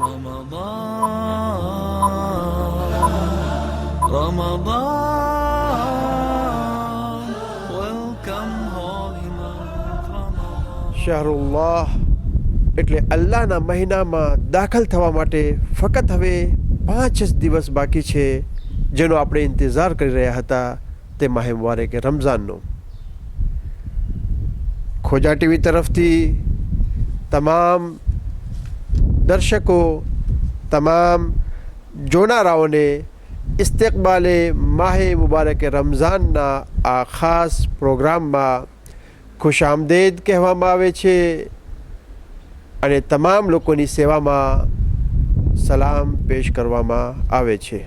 Ramadan, welcome holy month Ramadan. શહરુલ્લાહ એટલે અલ્લાહના મહિનામાં દાખલ થવા માટે ફક્ત હવે 5 જ દિવસ બાકી છે, જેનો આપણે ઇંતજાર કરી રહ્યા હતા, તે માહ મુબારક રમઝાનનો. ખોજા ટીવી તરફથી તમામ દર્શકો, તમામ જોનારાઓને ઇસ્તેકબાલે માહ મુબારક રમઝાનના આ ખાસ પ્રોગ્રામમાં ખુશ આમદેદ કહેવામાં આવે છે અને તમામ લોકોની સેવામાં સલામ પેશ કરવામાં આવે છે.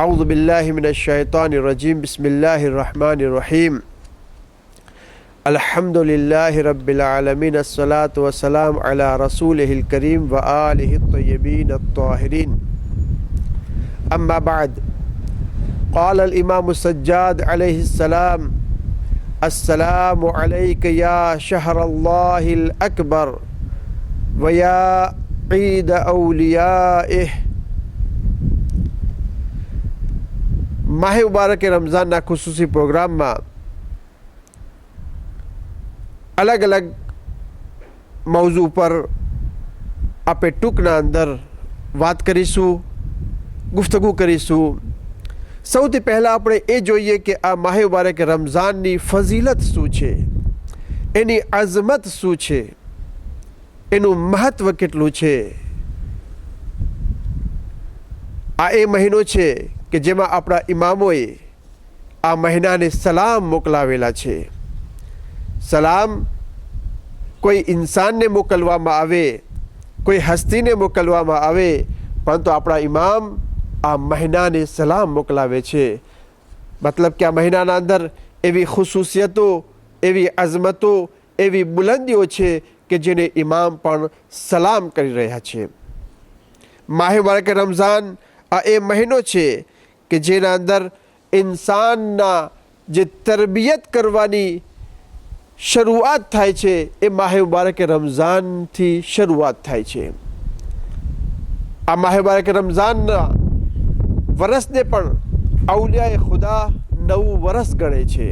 અઉઝુ બિલ્લાહિ મિનશ શૈતાનિર રજીમ. બિસ્મિલ્લાહિર રહમાનિર રહીમ. અલ્હમ્દુલિલ્લાહિ રબ્બિલ આલમીન. અસ્સલાતુ વસ્સલામુ અલા રસૂલિહિલ કરીમ વ આલિહિત તય્યબીન અત્તાહિરીન. અમ્મા બઅદ. قال الإمام السجاد عليه السلام: السلام عليك يا شهر الله الأكبر ويا عيد أوليائه. માહ મુબારક રમઝાનના ખુસૂસી પ્રોગ્રામમાં અલગ અલગ મૌઝૂ પર આપણે ટૂંકના અંદર વાત કરીશું, ગુફ્તગુ કરીશું. સૌથી પહેલાં આપણે એ જોઈએ કે આ માહ મુબારક રમઝાનની ફઝીલત શું છે, એની અઝમત શું છે, એનું મહત્ત્વ કેટલું છે. આ એ મહિનો છે કે જેમાં આપણા ઇમામોએ આ મહિનાને સલામ મોકલાવેલા છે. સલામ કોઈ ઇન્સાનને મોકલવામાં આવે, કોઈ હસ્તીને મોકલવામાં આવે, પરંતુ આપણા ઇમામ આ મહિનાને સલામ મોકલાવે છે. મતલબ કે આ મહિનાના અંદર એવી ખુસૂસિયતો, એવી અઝમતો, એવી બુલંદીઓ છે કે જેને ઇમામ પણ સલામ કરી રહ્યા છે. માહ મુબારક રમઝાન આ એ મહિનો છે કે જેના અંદર ઇન્સાનના જે તરબિયત કરવાની શરૂઆત થાય છે, એ માહ મુબારક રમઝાનથી શરૂઆત થાય છે. આ માહ મુબારક રમઝાનના વરસને પણ અવલિયાએ ખુદા નવું વરસ ગણે છે.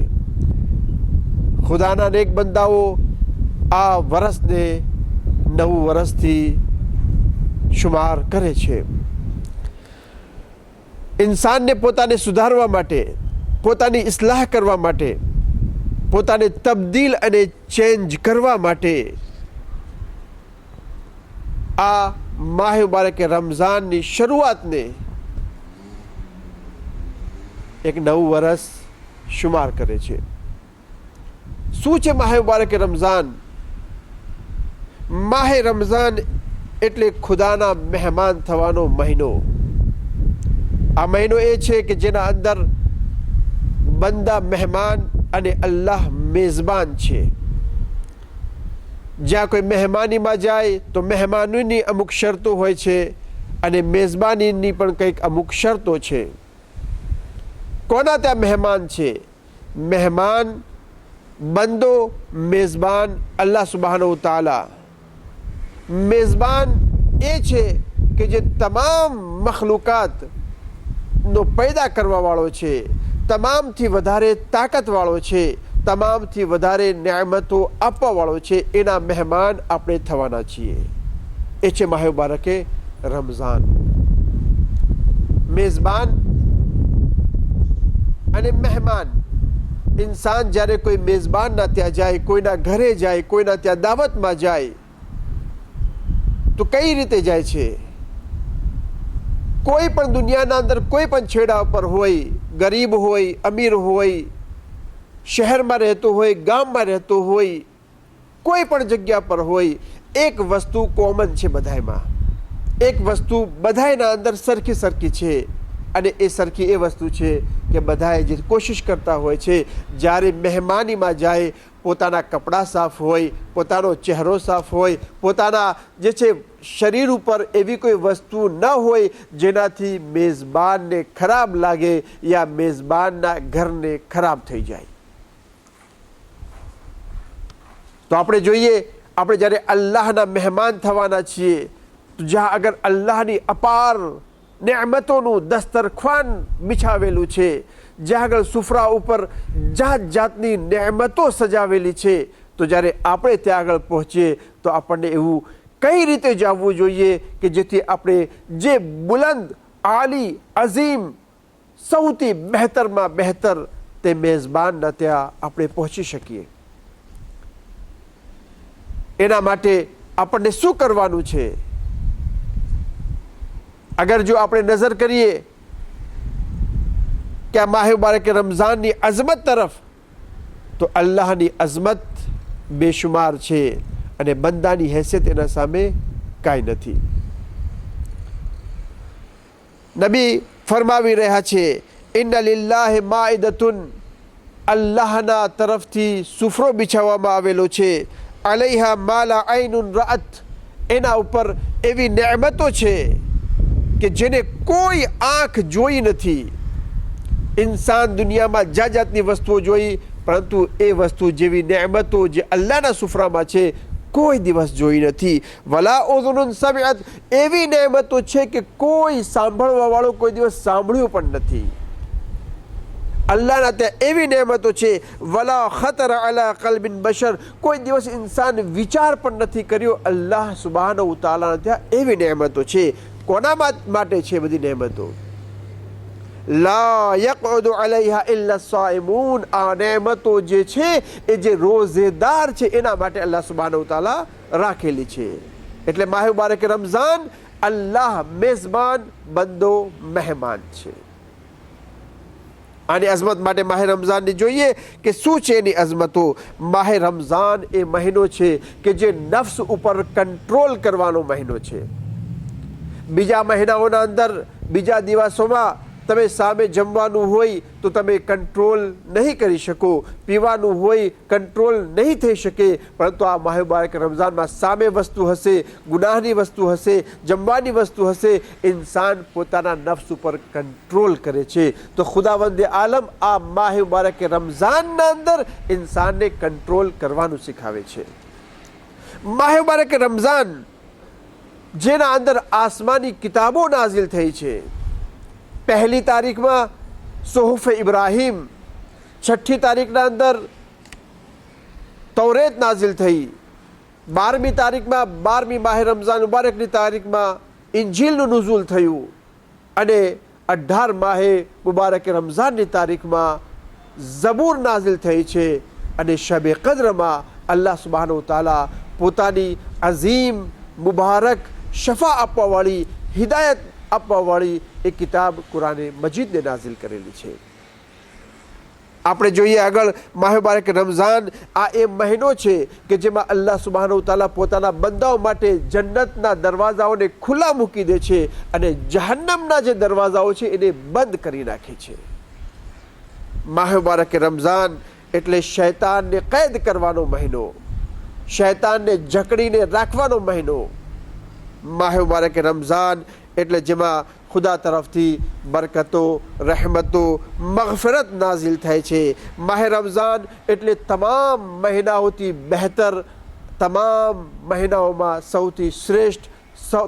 ખુદાના નેક બંદાઓ આ વરસને નવું વરસથી શુમાર કરે છે. ઇન્સાનને પોતાને સુધારવા માટે, પોતાની ઇસ્લાહ કરવા માટે, પોતાને તબદીલ અને ચેન્જ કરવા માટે આ માહ મુબારક રમઝાનની શરૂઆતને એક નવું વરસ શુમાર કરે છે. શું છે માહ મુબારક રમઝાન? માહ રમઝાન એટલે ખુદાના મહેમાન થવાનો મહિનો. આ મહિનો એ છે કે જેના અંદર બંદા મહેમાન અને અલ્લાહ મેઝબાન છે. જ્યાં કોઈ મહેમાનીમાં જાય તો મહેમાનોની અમુક શરતો હોય છે અને મેઝબાનીની પણ કંઈક અમુક શરતો છે. કોના ત્યાં મહેમાન છે? મહેમાન, બંદો, મેઝબાન અલ્લાહ સુબહાનહુ તઆલા. મેઝબાન એ છે કે જે તમામ મખલુકાત નો પેદા કરવાવાળો છે, તમામથી વધારે તાકાતવાળો છે, તમામથી વધારે નિયામતો આપવાવાળો છે. એના મહેમાન આપણે થવાના છીએ. એ છે માહ મુબારક રમઝાન. મેઝબાન અને મહેમાન. ઇન્સાન જ્યારે કોઈ મેઝબાનના ત્યાં જાય, કોઈના ઘરે જાય, કોઈના ત્યાં દાવતમાં જાય, તો કઈ રીતે જાય છે? કોઈ પણ દુનિયાના અંદર કોઈ પણ છેડા પર હોય, ગરીબ હોય, અમીર હોય, શહેરમાં રહેતો હોય, ગામમાં રહેતો હોય, કોઈ પણ જગ્યા પર હોય, એક વસ્તુ કોમન છે બધાયમાં. એક વસ્તુ બધાયના અંદર સરખી સરખી છે અને એ સરખી એ વસ્તુ છે કે બધાએ જે કોશિશ કરતા હોય છે જ્યારે મહેમાનીમાં જાય, પોતાના કપડાં સાફ હોય, પોતાનો ચહેરો સાફ હોય, પોતાના જે છે શરીર ઉપર એવી કોઈ વસ્તુ ન હોય જેનાથી મેઝબાનને ખરાબ લાગે યા મેઝબાનના ઘરને ખરાબ થઈ જાય. તો આપણે જોઈએ, આપણે જ્યારે અલ્લાહના મહેમાન થવાના છીએ તો જ્યાં અગર અલ્લાહની અપાર નેમતોનું દસ્તરખાન બિછાવેલું છે, જ્યાં આગળ સુફરા ઉપર જાત જાતની નેમતો સજાવેલી છે, તો જ્યારે આપણે ત્યાં આગળ પહોંચીએ તો આપણને એવું કઈ રીતે જવું જોઈએ કે જેથી આપણે જે બુલંદ, આલી, અઝીમ, સૌથી બહેતરમાં બહેતર તે મેઝબાનના ત્યાં આપણે પહોંચી શકીએ. એના માટે આપણને શું કરવાનું છે? અગર જો આપણે નજર કરીએ કે આ માહ મુબારક રમઝાનની અઝમત તરફ, તો અલ્લાહની અઝમત બેશુમાર છે અને બંદાની હેસિયત એના સામે કાંઈ નથી. નબી ફરમાવી રહ્યા છે, ઇન્ના લિલ્લાહિ માઇદતુન, અલ્લાહના તરફથી સુફરો બિછાવવામાં આવેલો છે, અલૈહા માલા ઐનુન રઅત, એના ઉપર એવી નેમતો છે કે જેને કોઈ આંખ જોઈ નથી. ઇન્સાન દુનિયામાં જાત જાતની વસ્તુઓ જોઈ, પરંતુ એ વસ્તુ જેવી નેમતો જે અલ્લાહના સુફરામાં છે કોઈ દિવસ જોઈ નથી. વલા ઉઝુનુન સમિઅત, એવી નેમતો છે કે કોઈ સાંભળવા વાળો કોઈ દિવસ સાંભળ્યું પણ નથી. અલ્લાહના ત્યાં એવી નેમતો છે. વલા ખતર અલા કલ્બિન બશર, કોઈ દિવસ ઇન્સાન વિચાર પણ નથી કર્યો. અલ્લાહ સુબહાનહુ તઆલાના ત્યાં એવી નેમતો છે. કોના માટે છે બધી નેમતો? લા યકઉદુ અલૈહા ઇલ્લા સાઇમૂન, આ નેમતો જે છે એ જે રોઝેદાર છે એના માટે અલ્લાહ સુબહાનહુ તઆલા રાખેલી છે. એટલે માહ મુબારક રમઝાન, અલ્લાહ મેઝબાન, બંદો મહેમાન છે. આની અઝમત માટે માહ રમઝાનની જોઈએ કે શું છે એની અઝમતો. માહ રમઝાન એ મહિનો છે કે જે નફ્સ ઉપર કંટ્રોલ કરવાનો મહિનો છે. બીજા મહિનાઓના અંદર, બીજા દિવસોમાં તમે સામે જમવાનું હોય તો તમે કંટ્રોલ નહીં કરી શકો, પીવાનું હોય કંટ્રોલ નહીં થઈ શકે, પરંતુ આ માહ મુબારક રમઝાનમાં સામે વસ્તુ હશે, ગુનાહની વસ્તુ હશે, જમવાની વસ્તુ હશે, ઇન્સાન પોતાના નફ્સ ઉપર કંટ્રોલ કરે છે. તો ખુદાવંદે આલમ આ માહ મુબારક રમઝાનના અંદર ઇન્સાનને કંટ્રોલ કરવાનું શીખાવે છે. માહ મુબારક રમઝાન જેના અંદર આસમાની કિતાબો નાઝિલ થઈ છે. પહેલી તારીખમાં સુહુફ ઇબ્રાહીમ, 6ઠ્ઠી તારીખના અંદર તૌરેત નાઝિલ થઈ, 12મી તારીખમાં 12મી માહ રમઝાન મુબારકની તારીખમાં ઇંજીલનું નુઝુલ થયું, અને 18 માહે મુબારક રમઝાનની તારીખમાં ઝબૂર નાઝિલ થઈ છે. અને શબે કદ્રમાં અલ્લાહ સુબહાનહુ તઆલા પોતાની અઝીમ, મુબારક, શફા આપવાવાળી, હિદાયત આપવાવાળી એ કિતાબ કુરાને મજીદને નાઝિલ કરેલી છે. આપણે જોઈએ આગળ માહ મુબારક રમઝાન આ એ મહિનો છે કે જેમાં અલ્લાહ સુબહાનહુ તઆલા પોતાના બંદાઓ માટે જન્નતના દરવાજાઓને ખુલ્લા મૂકી દે છે અને જહન્નમના જે દરવાજાઓ છે એને બંધ કરી નાખે છે. માહ મુબારક રમઝાન એટલે શૈતાનને કેદ કરવાનો મહિનો, શૈતાનને જકડીને રાખવાનો મહિનો. માહ મુબારક રમઝાન એટલે જેમાં ખુદા તરફથી બરકતો, રહેમતો, મગફિરત નાઝિલ થાય છે. માહ રમઝાન એટલે તમામ મહિનાઓથી બહેતર, તમામ મહિનાઓમાં સૌથી શ્રેષ્ઠ,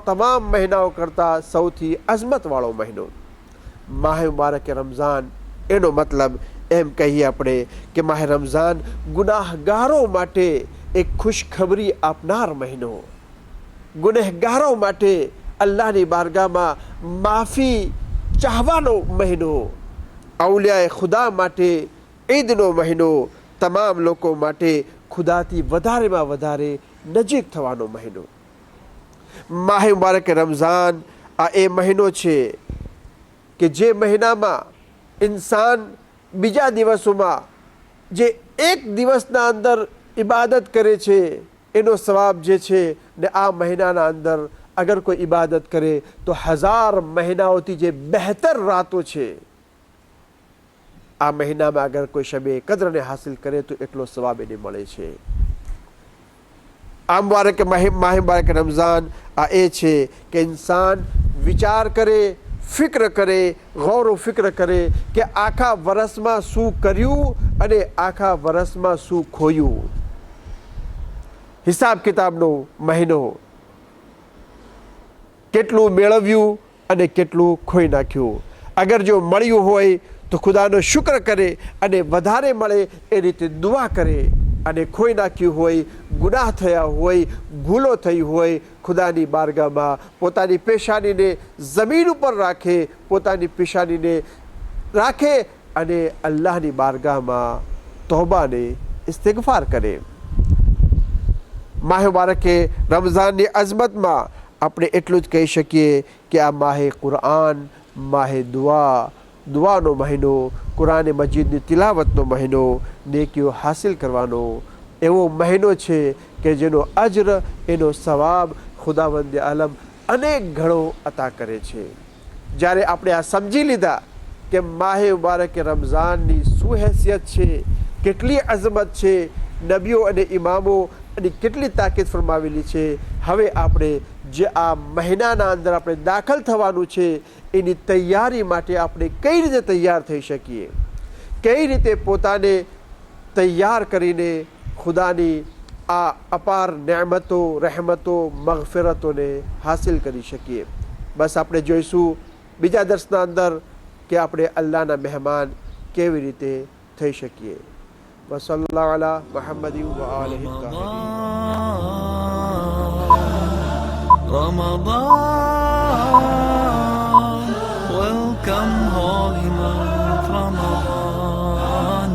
તમામ મહિનાઓ કરતાં સૌથી અઝમતવાળો મહિનો. માહ મુબારક રમઝાન એનો મતલબ એમ કહીએ આપણે કે માહ રમઝાન ગુનાહગારો માટે એક ખુશખબરી આપનાર મહિનો, ગુનેહગારો માટે અલ્લાહની બારગાહમાં માફી ચાહવાનો મહિનો, અવલિયાએ ખુદા માટે ઈદનો મહિનો, તમામ લોકો માટે ખુદાથી વધારેમાં વધારે નજીક થવાનો મહિનો. માહ મુબારક રમઝાન આ એ મહિનો છે કે જે મહિનામાં ઇન્સાન બીજા દિવસોમાં જે એક દિવસના અંદર ઇબાદત કરે છે એનો સવાબ જે છે, ને આ મહિનાના અંદર અગર કોઈ ઇબાદત કરે તો 1000 મહિનાઓથી જે બહેતર રાતો છે, આ મહિનામાં અગર કોઈ શબે કદ્રને હાસિલ કરે તો એટલો સવાબ એને મળે છે. આ મુબારક માહ મુબારક રમઝાન આ એ છે કે ઇન્સાન વિચાર કરે, ફિક્ર કરે, ગૌર ફિક્ર કરે કે આખા વર્ષમાં શું કર્યું અને આખા વર્ષમાં શું ખોયું. હિસાબ કિતાબનો મહિનો. કેટલું મેળવ્યું અને કેટલું ખોઈ નાખ્યું. અગર જો મળ્યું હોય તો ખુદાનો શુક્ર કરે અને વધારે મળે એ રીતે દુઆ કરે, અને ખોઈ નાખ્યું હોય, ગુનાહ થયા હોય, ભૂલો થઈ હોય, ખુદાની બારગામાં પોતાની પેશાનીને જમીન ઉપર રાખે, પોતાની પેશાનીને રાખે અને અલ્લાહની બારગાહમાં તોબાને ઇસ્તિગફાર કરે. માહ મુબારકે રમઝાનની અઝમતમાં આપણે એટલું જ કહી શકીએ કે આ માહે કુરઆન, માહે દુઆનો મહિનો, કુરાન મજીદની તિલાવતનો મહિનો, નેકીઓ હાસિલ કરવાનો એવો મહિનો છે કે જેનો અજર, એનો સવાબ ખુદાવંદ આલમ અનેક ગણો અતા કરે છે. જ્યારે આપણે આ સમજી લીધા કે માહે મુબારક રમઝાનની શું હેસિયત છે, કેટલી અઝમત છે, નબીઓ અને ઇમામો અને કેટલી તાકીદ ફરમાવેલી છે, હવે આપણે જે આ મહિનાના અંદર આપણે દાખલ થવાનું છે એની તૈયારી માટે આપણે કઈ રીતે તૈયાર થઈ શકીએ, કઈ રીતે પોતાને તૈયાર કરીને ખુદાની આ અપાર નેમતો, રહેમતો, મગફિરતોને હાસિલ કરી શકીએ. બસ આપણે જોઈશું બીજા દર્શના અંદર કે આપણે અલ્લાહના મહેમાન કેવી રીતે થઈ શકીએ. વસલ્લલ્લાહુ અલા મુહમ્મદિન વ આલિહિ Ramadan, welcome holy month Ramadan,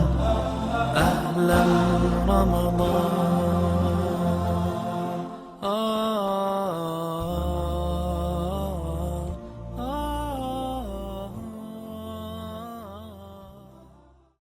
Ahlan Ramadan.